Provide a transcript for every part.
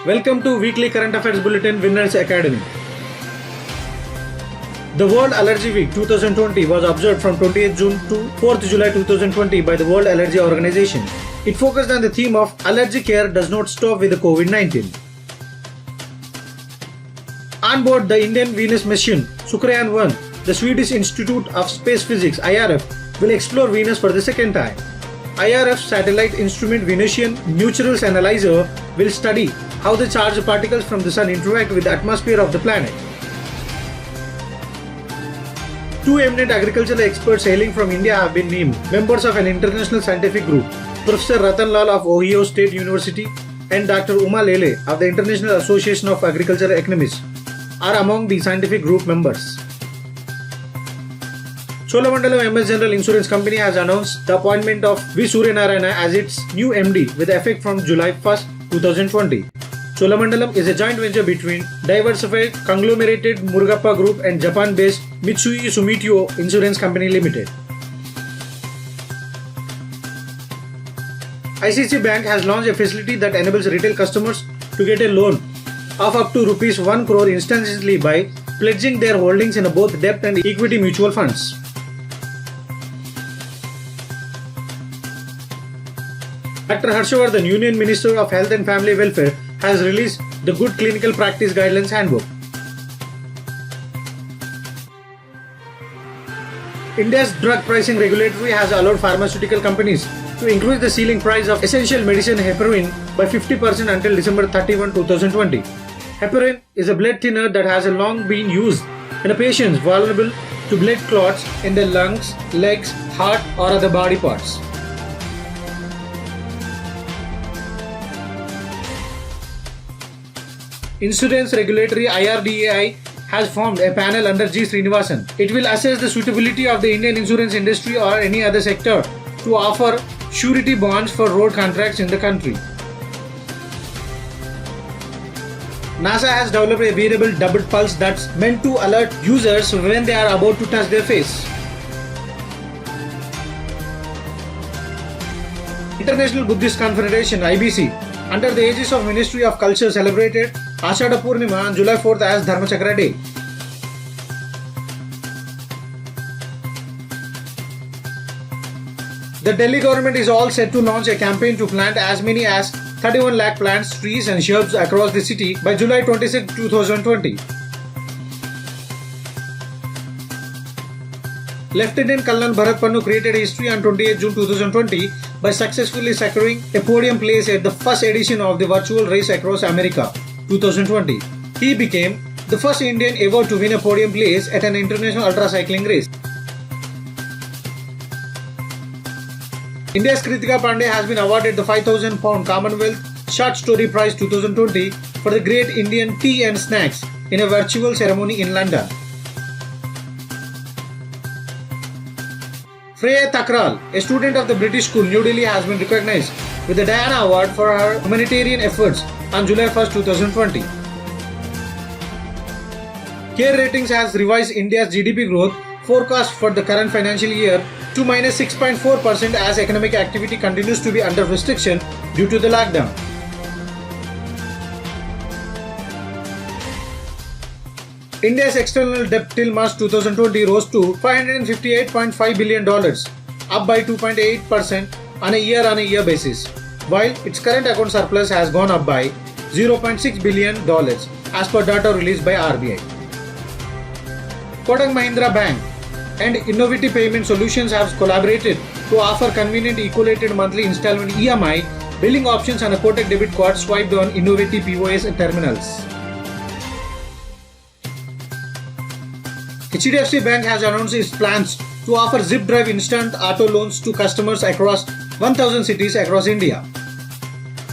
Welcome to Weekly Current Affairs Bulletin Winners Academy. The World Allergy Week 2020 was observed from 28th June to 4th July 2020 by the World Allergy Organization. It focused on the theme of Allergy Care Does Not Stop with the COVID-19. On board the Indian Venus mission, Sukrayan 1, the Swedish Institute of Space Physics IRF will explore Venus for the second time. IRF's satellite instrument Venusian Neutrals Analyzer will study how the charged particles from the Sun interact with the atmosphere of the planet. Two eminent agricultural experts hailing from India have been named members of an international scientific group. Professor Ratan Lal of Ohio State University and Dr. Uma Lele of the International Association of Agricultural Economists are among the scientific group members. Cholamandalam MS General Insurance Company has announced the appointment of V. Suryanarayana as its new MD with effect from July 1st, 2020. Cholamandalam is a joint venture between diversified conglomerated Murugappa Group and Japan-based Mitsui Sumitomo Insurance Company Limited. ICICI Bank has launched a facility that enables retail customers to get a loan of up to Rs 1 crore instantaneously by pledging their holdings in both debt and equity mutual funds. Dr. Harshvardhan, Union Minister of Health and Family Welfare, has released the Good Clinical Practice Guidelines Handbook. India's drug pricing regulatory has allowed pharmaceutical companies to increase the ceiling price of essential medicine heparin by 50% until December 31, 2020. Heparin is a blood thinner that has long been used in patients vulnerable to blood clots in the lungs, legs, heart or other body parts. Insurance Regulatory IRDAI has formed a panel under G. Srinivasan. It will assess the suitability of the Indian insurance industry or any other sector to offer surety bonds for road contracts in the country. NASA has developed a wearable double pulse that's meant to alert users when they are about to touch their face. International Buddhist Confederation IBC, under the aegis of Ministry of Culture, celebrated Ashada Purnima on July 4th as Dharmachakra Day. The Delhi government is all set to launch a campaign to plant as many as 31 lakh plants, trees and shrubs across the city by July 26, 2020. Lieutenant Colonel Bharat Pannu created history on 28 June 2020 by successfully securing a podium place at the first edition of the virtual race across America 2020. He became the first Indian ever to win a podium place at an international ultra cycling race. India's Kritika Pandey has been awarded the £5,000 Commonwealth Short Story Prize 2020 for the Great Indian Tea and Snacks in a virtual ceremony in London. Freya Thakral, a student of the British School, New Delhi, has been recognized with the Diana Award for her humanitarian efforts on July 1, 2020. CARE Ratings has revised India's GDP growth forecast for the current financial year to -6.4% as economic activity continues to be under restriction due to the lockdown. India's external debt till March 2020 rose to $558.5 billion, up by 2.8% on a year-on-year basis, while its current account surplus has gone up by $0.6 billion as per data released by RBI. Kotak Mahindra Bank and Innovative Payment Solutions have collaborated to offer convenient equalated monthly installment EMI billing options on a Kotak debit card swiped on innovative POS terminals. HDFC Bank has announced its plans to offer Zip Drive instant auto loans to customers across 1,000 cities across India.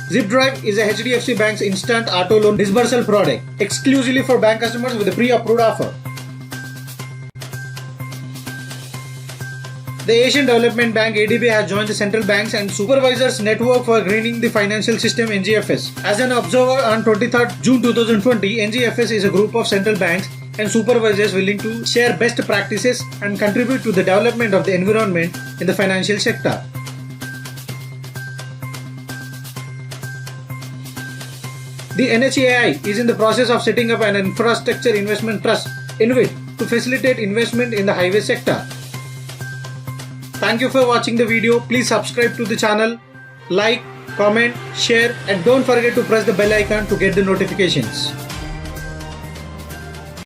Zip Drive is a HDFC Bank's instant auto loan disbursal product exclusively for bank customers with a pre-approved offer. The Asian Development Bank ADB has joined the Central Banks and Supervisors Network for Greening the Financial System NGFS. As an observer on 23rd June 2020, NGFS is a group of central banks and supervisors willing to share best practices and contribute to the development of the environment in the financial sector. The NHAI is in the process of setting up an infrastructure investment trust, InvIT, to facilitate investment in the highway sector. Thank you for watching the video. Please subscribe to the channel, like, comment, share, and don't forget to press the bell icon to get the notifications.